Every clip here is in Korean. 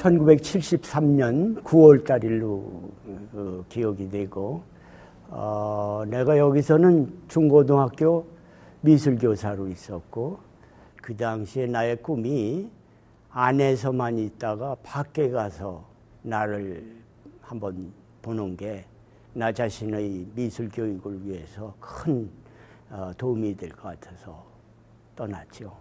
1973년 9월 달일로 기억이 되고, 내가 여기서는 중고등학교 미술교사로 있었고, 그 당시에 나의 꿈이 안에서만 있다가 밖에 가서 나를 한번 보는 게 나 자신의 미술 교육을 위해서 큰 도움이 될 것 같아서 떠났죠.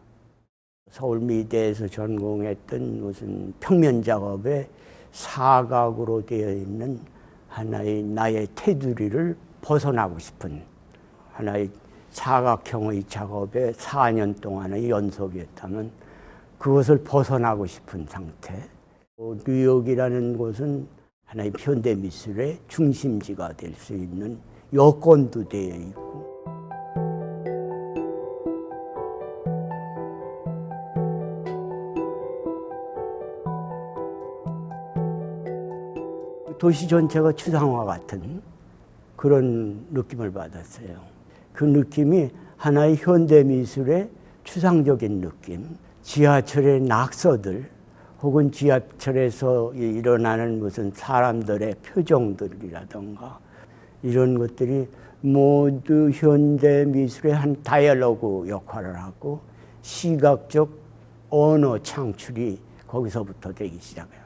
서울미대에서 전공했던 무슨 평면 작업에 사각으로 되어 있는 하나의 나의 테두리를 벗어나고 싶은 하나의 사각형의 작업에 4년 동안의 연속이었다면 그것을 벗어나고 싶은 상태. 뉴욕이라는 곳은 하나의 현대미술의 중심지가 될 수 있는 여건도 되어 있고, 도시 전체가 추상화 같은 그런 느낌을 받았어요. 그 느낌이 하나의 현대미술의 추상적인 느낌, 지하철의 낙서들 혹은 지하철에서 일어나는 무슨 사람들의 표정들이라던가 이런 것들이 모두 현대미술의 한 다이얼로그 역할을 하고 시각적 언어 창출이 거기서부터 되기 시작해요.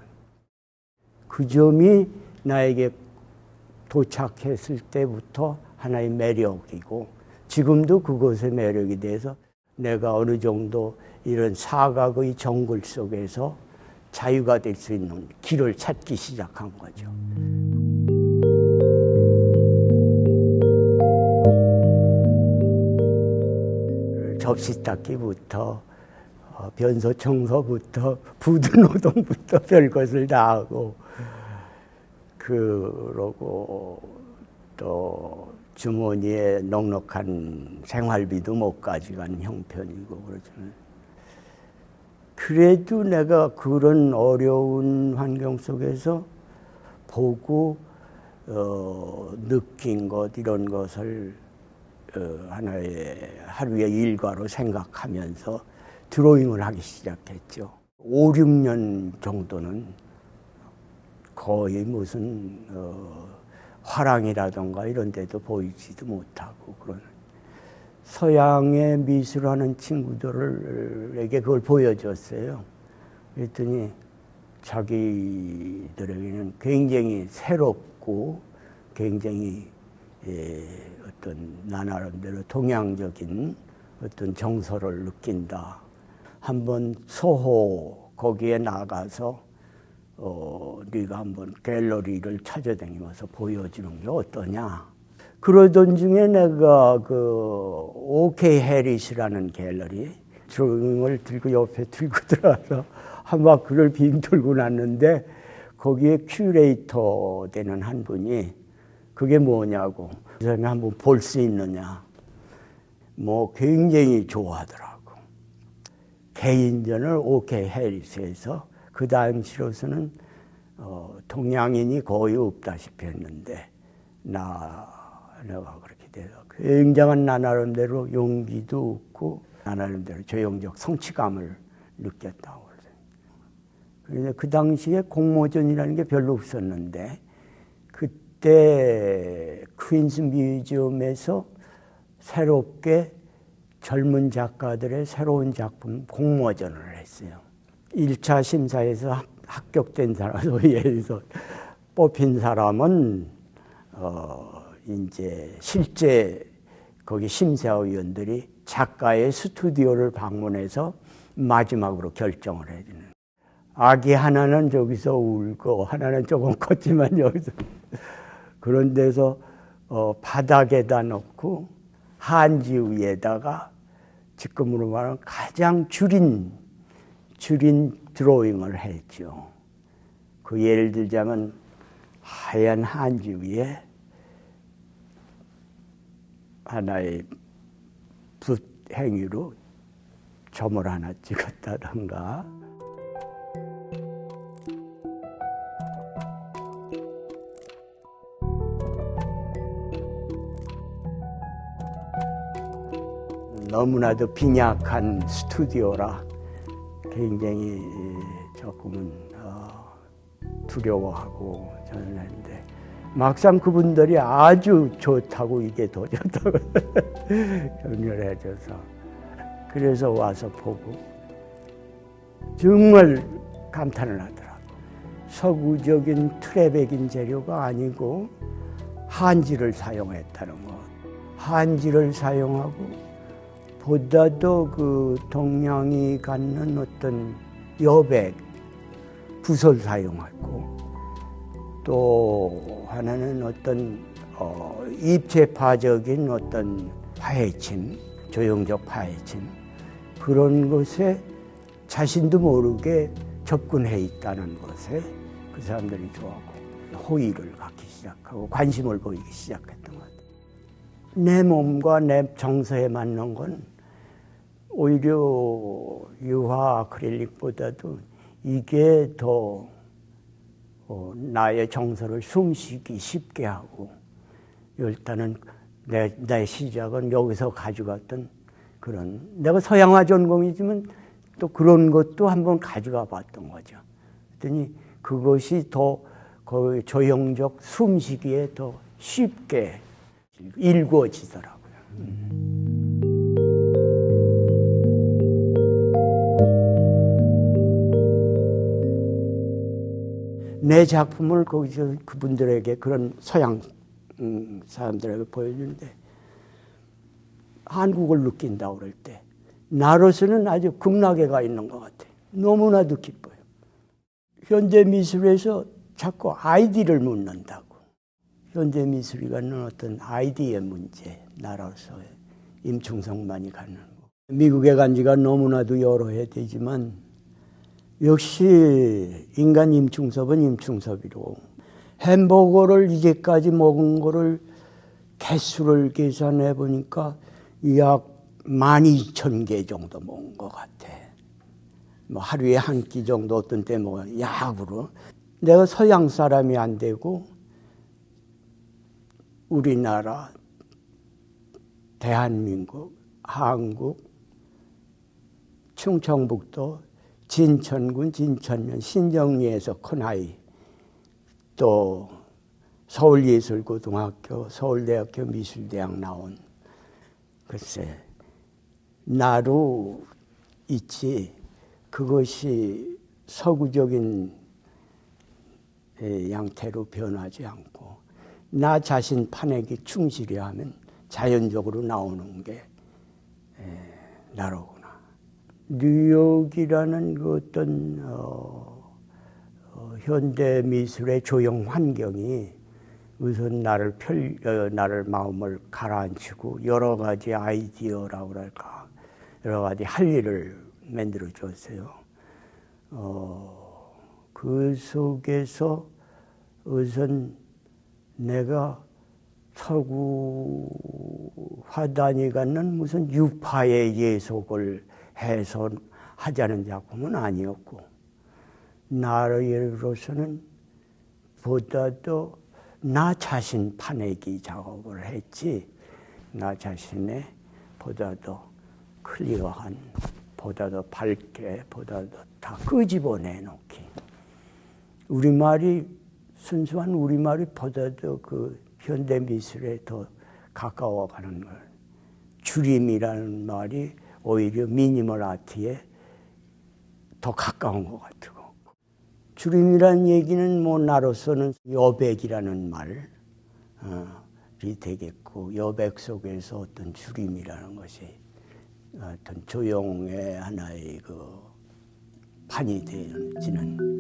그 점이 나에게 도착했을 때부터 하나의 매력이고, 지금도 그것의 매력에 대해서 내가 어느 정도 이런 사각의 정글 속에서 자유가 될 수 있는 길을 찾기 시작한 거죠. 접시 닦기부터 변소 청소부터 부두 노동부터 별것을 다 하고, 그러고 또 주머니에 넉넉한 생활비도 못 가져가는 형편이고 그러잖아요. 그래도 내가 그런 어려운 환경 속에서 보고 느낀 것, 이런 것을 하나의 하루의 일과로 생각하면서 드로잉을 하기 시작했죠. 5, 6년 정도는 거의 무슨 화랑이라던가 이런 데도 보이지도 못하고, 그런 서양의 미술하는 친구들에게 그걸 보여줬어요. 그랬더니 자기들에게는 굉장히 새롭고 굉장히 어떤 나 나름대로 동양적인 어떤 정서를 느낀다. 한번 소호 거기에 나가서 네가 한번 갤러리를 찾아다니면서 보여주는 게 어떠냐. 그러던 중에 내가 그 OK 해리스라는 갤러리 드로잉을 들고 옆에 들고 들어가서 한 바퀴를 빙 돌고 났는데, 거기에 큐레이터 되는 한 분이 그게 뭐냐고, 그 사람이 한번 볼 수 있느냐, 뭐 굉장히 좋아하더라고. 개인전을 OK 해리스에서 그 당시로서는 동양인이 거의 없다시피 했는데, 내가 그렇게 돼서 굉장한 나 나름대로 용기도 없고 나 나름대로 조형적 성취감을 느꼈다고 그러더니, 그 당시에 공모전이라는 게 별로 없었는데 그때 퀸스 뮤지엄에서 새롭게 젊은 작가들의 새로운 작품 공모전을 했어요. 1차 심사에서 합격된 사람, 소위에서 뽑힌 사람은 이제 실제 거기 심사위원들이 작가의 스튜디오를 방문해서 마지막으로 결정을 해주는. 아기 하나는 저기서 울고 하나는 조금 컸지만 여기서 그런 데서 바닥에다 놓고 한지 위에다가 지금으로 말하면 가장 줄인 드로잉을 했죠. 그 예를 들자면 하얀 한지 위에 하나의 붓 행위로 점을 하나 찍었다던가, 너무나도 빈약한 스튜디오라 굉장히 조금은 두려워하고 저는 했는데 막상 그분들이 아주 좋다고 이게 더 좋다고 격려를 해줘서 그래서 와서 보고 정말 감탄을 하더라고요. 서구적인 틀에 박인 재료가 아니고 한지를 사용했다는 것. 한지를 사용하고 보다도 그 동양이 갖는 어떤 여백, 붓을 사용했고 또 하나는 어떤 입체파적인 어떤 파헤침, 조형적 파헤침 그런 것에 자신도 모르게 접근해 있다는 것에 그 사람들이 좋아하고 호의를 갖기 시작하고 관심을 보이기 시작했던 것 같아요. 내 몸과 내 정서에 맞는 건 오히려 유화 아크릴릭보다도 이게 더 나의 정서를 숨쉬기 쉽게 하고 일단은 내 시작은 여기서 가져갔던 그런 내가 서양화 전공이지만 또 그런 것도 한번 가져가 봤던 거죠. 그랬더니 그것이 더 거의 조형적 숨쉬기에 더 쉽게 일구어지더라고요. 내 작품을 거기서 그분들에게 그런 서양 사람들에게 보여주는데 한국을 느낀다고 그럴 때 나로서는 아주 극락에 가 있는 것 같아요. 너무나도 기뻐요. 현대 미술에서 자꾸 아이디를 묻는다고. 현대 미술이 갖는 어떤 아이디의 문제, 나라로서의 임충성만이 갖는 거. 미국에 간 지가 너무나도 여러 해 되지만 역시 인간 임충섭은 임충섭이로 햄버거를 이제까지 먹은 거를 개수를 계산해 보니까 약 12,000개 정도 먹은 것 같아. 뭐 하루에 한 끼 정도 어떤 때 뭐 약으로. 내가 서양 사람이 안 되고 우리나라, 대한민국, 한국, 충청북도, 진천군, 진천면, 신정리에서 큰아이, 또 서울예술고등학교, 서울대학교 미술대학 나온 글쎄 나로 있지 그것이 서구적인 양태로 변하지 않고 나 자신 판에게 충실히 하면 자연적으로 나오는 게 나로구나. 뉴욕이라는 그 어떤 현대 미술의 조형 환경이 우선 나를 마음을 가라앉히고 여러 가지 아이디어라고 그럴까 여러 가지 할 일을 만들어 줬어요. 그 속에서 우선 내가 서구 화단이 갖는 무슨 유파의 예속을 해서 하자는 작품은 아니었고 나로서는 보다도 나 자신 파내기 작업을 했지 나 자신의 보다도 클리어한 보다도 밝게 보다도 다 끄집어내놓기 우리말이 순수한 우리말이 보다도 그 현대미술에 더 가까워가는 걸 줄임이라는 말이 오히려 미니멀 아트에 더 가까운 것 같고 줄임이라는 얘기는 뭐 나로서는 여백이라는 말이 되겠고 여백 속에서 어떤 줄임이라는 것이 어떤 조형의 하나의 그 판이 되지는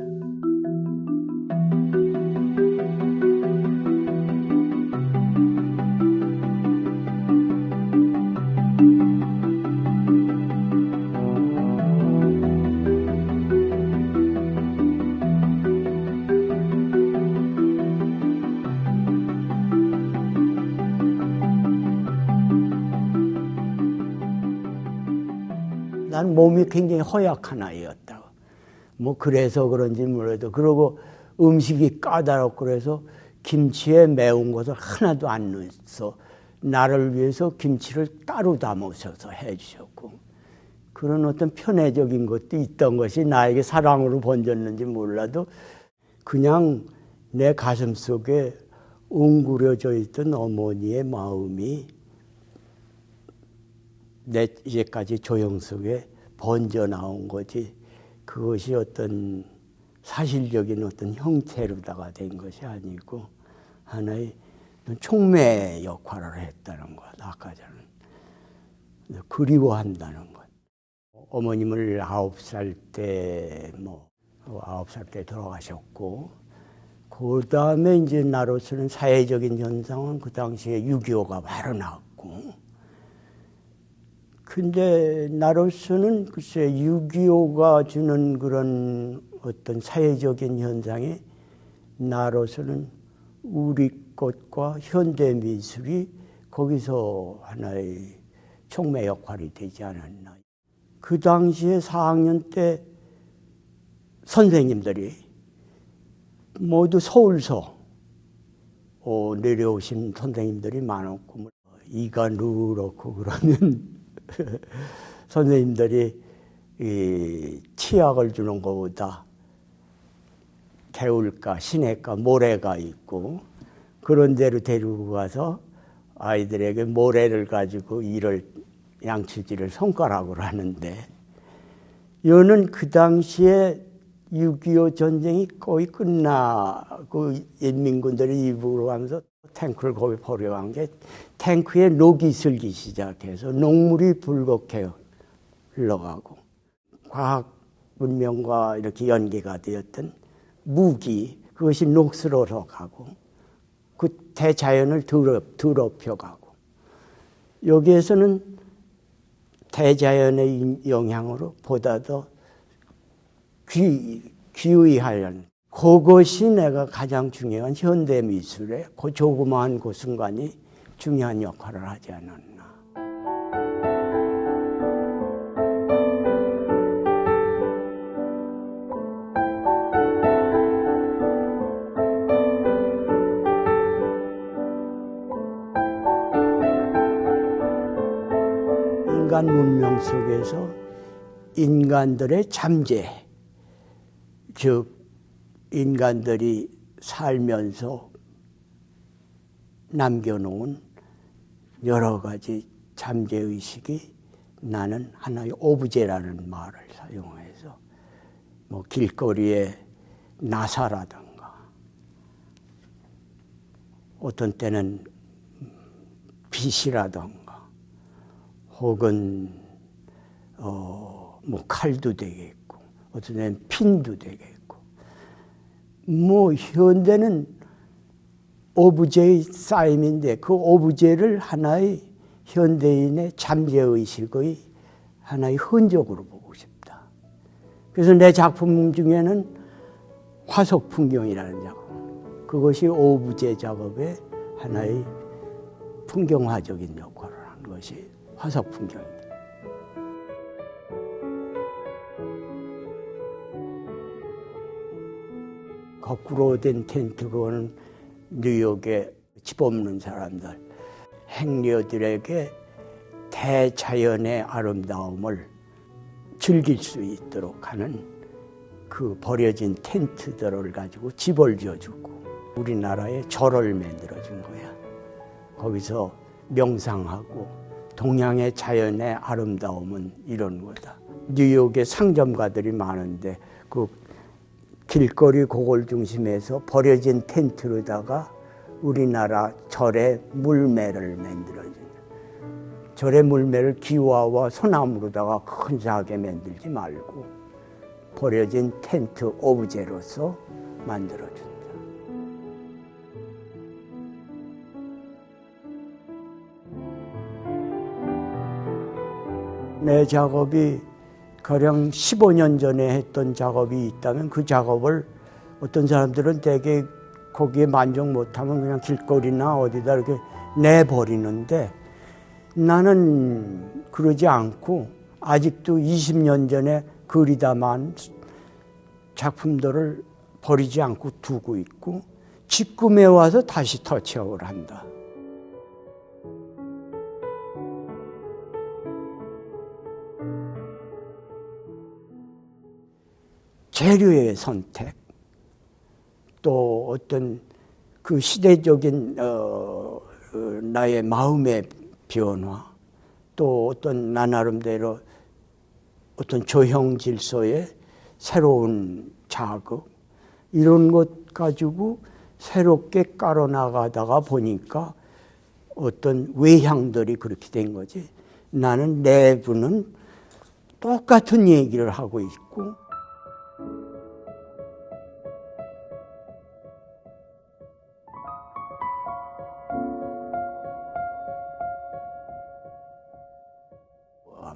난 몸이 굉장히 허약한 아이였다고. 뭐 그래서 그런지 몰라도 그러고 음식이 까다롭고 그래서 김치에 매운 것을 하나도 안 넣어서 나를 위해서 김치를 따로 담으셔서 해주셨고 그런 어떤 편애적인 것도 있던 것이 나에게 사랑으로 번졌는지 몰라도 그냥 내 가슴 속에 웅그려져 있던 어머니의 마음이 내 이제까지 조형 속에 번져 나온 거지, 그것이 어떤 사실적인 어떤 형태로다가 된 것이 아니고 하나의 촉매 역할을 했다는 것. 아까 저는 그리워한다는 것. 어머님을 9살 때 9살 때 돌아가셨고, 그 다음에 이제 나로서는 사회적인 현상은 그 당시에 6.25가 바로 나왔고, 근데 나로서는 글쎄 6.25가 주는 그런 어떤 사회적인 현상에 나로서는 우리 것과 현대 미술이 거기서 하나의 촉매 역할이 되지 않았나. 그 당시에 4학년 때 선생님들이 모두 서울서 내려오신 선생님들이 많았고, 이가 누렇고 그러면 선생님들이 이 치약을 주는 것보다 개울가, 시내가, 모래가 있고 그런 데로 데리고 가서 아이들에게 모래를 가지고 이를 양치질을 손가락으로 하는데, 이거는 그 당시에 6.25 전쟁이 거의 끝나고 인민군들이 이북으로 가면서 탱크를 거기 버려간 게, 탱크에 녹이 슬기 시작해서 녹물이 불겁게 흘러가고 과학 문명과 이렇게 연계가 되었던 무기, 그것이 녹슬어서 가고 그 대자연을 더럽혀가고, 여기에서는 대자연의 영향으로 보다 더 귀의하려는, 그것이 내가 가장 중요한 현대미술의 그 조그마한 그 순간이 중요한 역할을 하지 않았나. 인간 문명 속에서 인간들의 잠재, 즉 인간들이 살면서 남겨놓은 여러 가지 잠재의식이, 나는 하나의 오브제라는 말을 사용해서 길거리에 나사라든가 어떤 때는 빛이라든가 혹은 칼도 되겠고 어떤 때는 핀도 되겠고, 현대는 오브제의 쌓임인데 그 오브제를 하나의 현대인의 잠재의식의 하나의 흔적으로 보고 싶다. 그래서 내 작품 중에는 화석 풍경이라는 작품, 그것이 오브제 작업의 하나의 풍경화적인 역할을 한 것이 화석 풍경입니다. 거꾸로 된 텐트, 그거는 뉴욕에 집 없는 사람들, 행려들에게 대자연의 아름다움을 즐길 수 있도록 하는 그 버려진 텐트들을 가지고 집을 지어주고 우리나라에 절을 만들어준 거야. 거기서 명상하고 동양의 자연의 아름다움은 이런 거다. 뉴욕에 상점가들이 많은데 그 길거리 고골 중심에서 버려진 텐트로다가 우리나라 절의 물매를 만들어준, 절의 물매를 기와와 소나무로다가 큰사하게 만들지 말고 버려진 텐트 오브제로서 만들어준다. 내 작업이 가령 15년 전에 했던 작업이 있다면 그 작업을 어떤 사람들은 되게 거기에 만족 못하면 그냥 길거리나 어디다 이렇게 내버리는데, 나는 그러지 않고 아직도 20년 전에 그리다만 작품들을 버리지 않고 두고 있고 지금에 와서 다시 터치업을 한다. 재료의 선택, 또 어떤 그 시대적인 나의 마음의 변화, 또 어떤 나 나름대로 어떤 조형 질서의 새로운 자극, 이런 것 가지고 새롭게 깔아 나가다가 보니까 어떤 외향들이 그렇게 된 거지. 나는 내부는 똑같은 얘기를 하고 있고,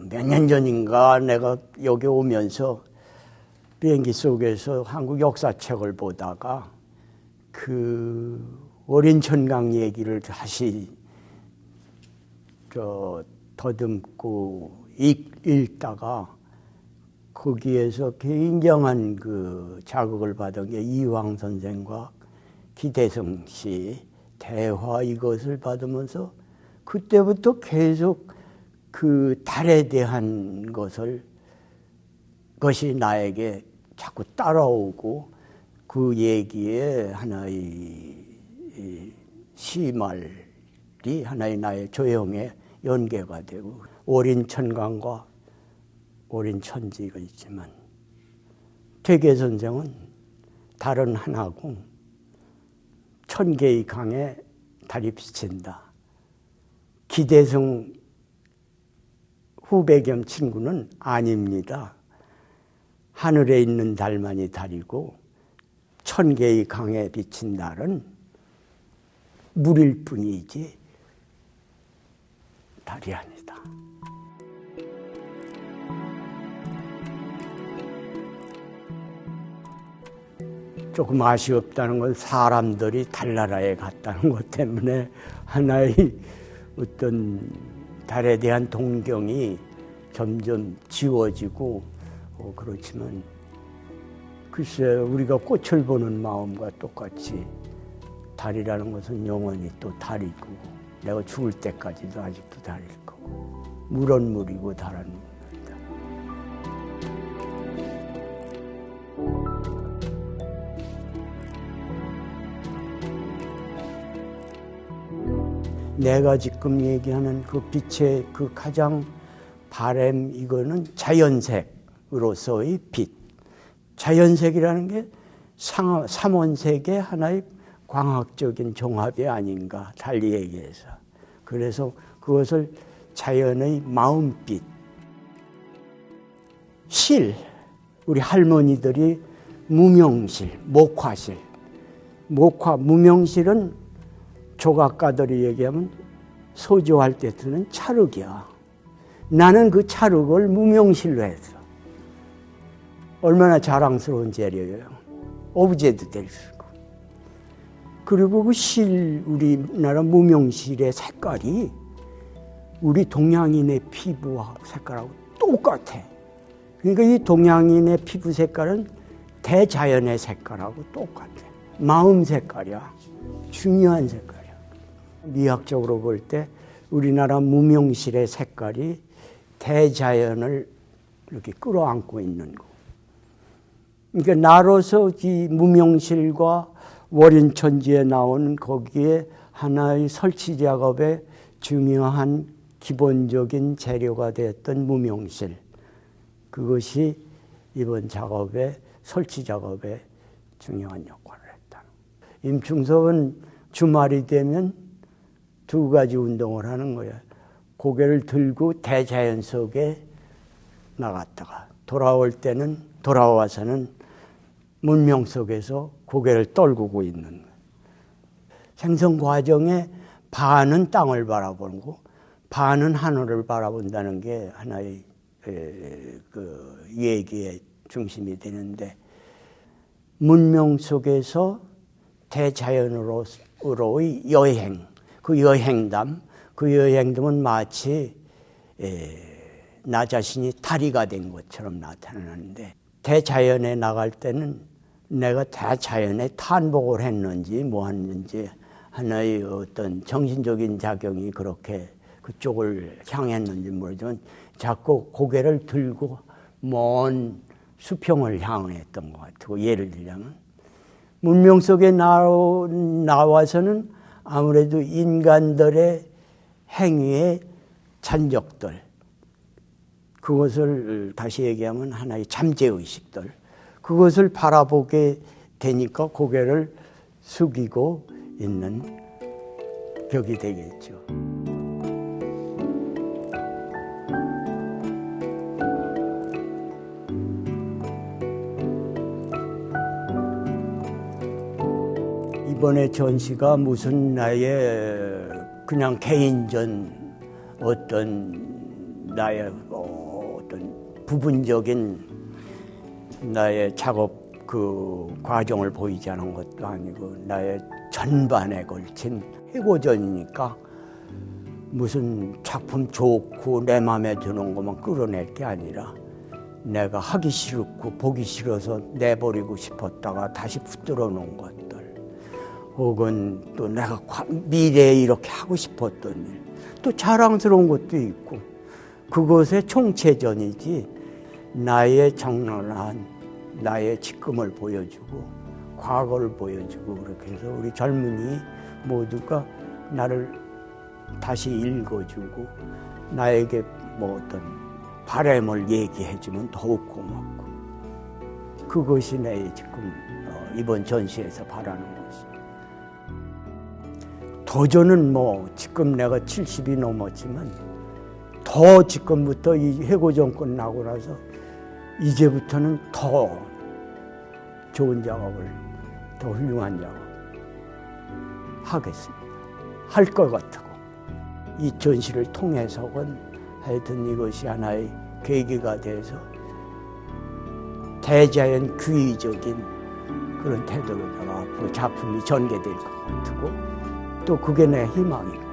몇 년 전인가 내가 여기 오면서 비행기 속에서 한국 역사책을 보다가 그 어린 천강 얘기를 다시 더듬고 읽다가 거기에서 굉장한 그 자극을 받은 게 이황 선생과 기대성 씨 대화, 이것을 받으면서 그때부터 계속 그 달에 대한 것이 나에게 자꾸 따라오고, 그 얘기에 하나의 시말이 하나의 나의 조형에 연계가 되고, 어린 천강과 어린 천지가 있지만 퇴계 선생은 달은 하나고 천 개의 강에 달이 비친다. 기대성 후배 겸 친구는 아닙니다. 하늘에 있는 달만이 달이고 천 개의 강에 비친 달은 물일 뿐이지 달이 아니다. 조금 아쉬웠다는 건 사람들이 달나라에 갔다는 것 때문에 하나의 어떤 달에 대한 동경이 점점 지워지고, 그렇지만 글쎄 우리가 꽃을 보는 마음과 똑같이 달이라는 것은 영원히 또 달이고, 내가 죽을 때까지도 아직도 달일 거고, 물은 물이고 달은 물이다. 내가 지금 얘기하는 그 빛의 그 가장 바램, 이거는 자연색으로서의 빛. 자연색이라는 게 삼원색의 하나의 광학적인 종합이 아닌가, 달리 얘기해서. 그래서 그것을 자연의 마음빛. 실, 우리 할머니들이 무명실, 목화실. 무명실은 조각가들이 얘기하면 소조할 때 쓰는 찰흙이야. 나는 그 찰흙을 무명실로 했어. 얼마나 자랑스러운 재료예요. 오브제도 될 수 있고. 그리고 그 우리나라 무명실의 색깔이 우리 동양인의 피부와 색깔하고 똑같아. 그러니까 이 동양인의 피부 색깔은 대자연의 색깔하고 똑같아. 마음 색깔이야. 중요한 색깔이야. 미학적으로 볼 때 우리나라 무명실의 색깔이 대자연을 이렇게 끌어안고 있는 거. 그러니까 나로서 이 무명실과 월인천지에 나오는 거기에 하나의 설치 작업의 중요한 기본적인 재료가 되었던 무명실. 그것이 이번 작업의 설치 작업에 중요한 역할을 했다. 임충석은 주말이 되면 두 가지 운동을 하는 거야. 고개를 들고 대자연 속에 나갔다가 돌아와서는 문명 속에서 고개를 떨구고 있는 거야. 생성 과정에 반은 땅을 바라보고 반은 하늘을 바라본다는 게 하나의 그 얘기의 중심이 되는데, 문명 속에서 대자연으로의 여행, 그 여행담은 마치 나 자신이 다리가 된 것처럼 나타나는데, 대자연에 나갈 때는 내가 대자연에 탄복을 했는지 뭐 했는지 하나의 어떤 정신적인 작용이 그렇게 그쪽을 향했는지 모르지만 자꾸 고개를 들고 먼 수평을 향했던 것 같고, 예를 들자면 문명 속에 나와서는 아무래도 인간들의 행위의 잔적들, 그것을 다시 얘기하면 하나의 잠재의식들, 그것을 바라보게 되니까 고개를 숙이고 있는 격이 되겠죠. 이번에 전시가 무슨 나의 그냥 개인전 어떤 나의 어떤 부분적인 나의 작업 그 과정을 보이지 않은 것도 아니고 나의 전반에 걸친 해고전이니까 무슨 작품 좋고 내 마음에 드는 것만 끌어낼 게 아니라 내가 하기 싫고 보기 싫어서 내버리고 싶었다가 다시 붙들어 놓은 것들, 혹은 또 내가 미래에 이렇게 하고 싶었던 일, 또 자랑스러운 것도 있고, 그것의 총체전이지 나의 적나라한 나의 지금을 보여주고 과거를 보여주고, 그렇게 해서 우리 젊은이 모두가 나를 다시 읽어주고 나에게 뭐 어떤 바람을 얘기해주면 더욱 고맙고, 그것이 내 지금 이번 전시에서 바라는 것입니다. 도전은 뭐 지금 내가 70이 넘었지만 더 지금부터 이 해고전 끝나고 나서 이제부터는 더 좋은 작업을, 더 훌륭한 작업 하겠습니다. 할 것 같고, 이 전시를 통해서는 하여튼 이것이 하나의 계기가 돼서 대자연 귀의적인 그런 태도로다가 앞으로 작품이 전개될 것 같고, 또 그게 내 희망이고.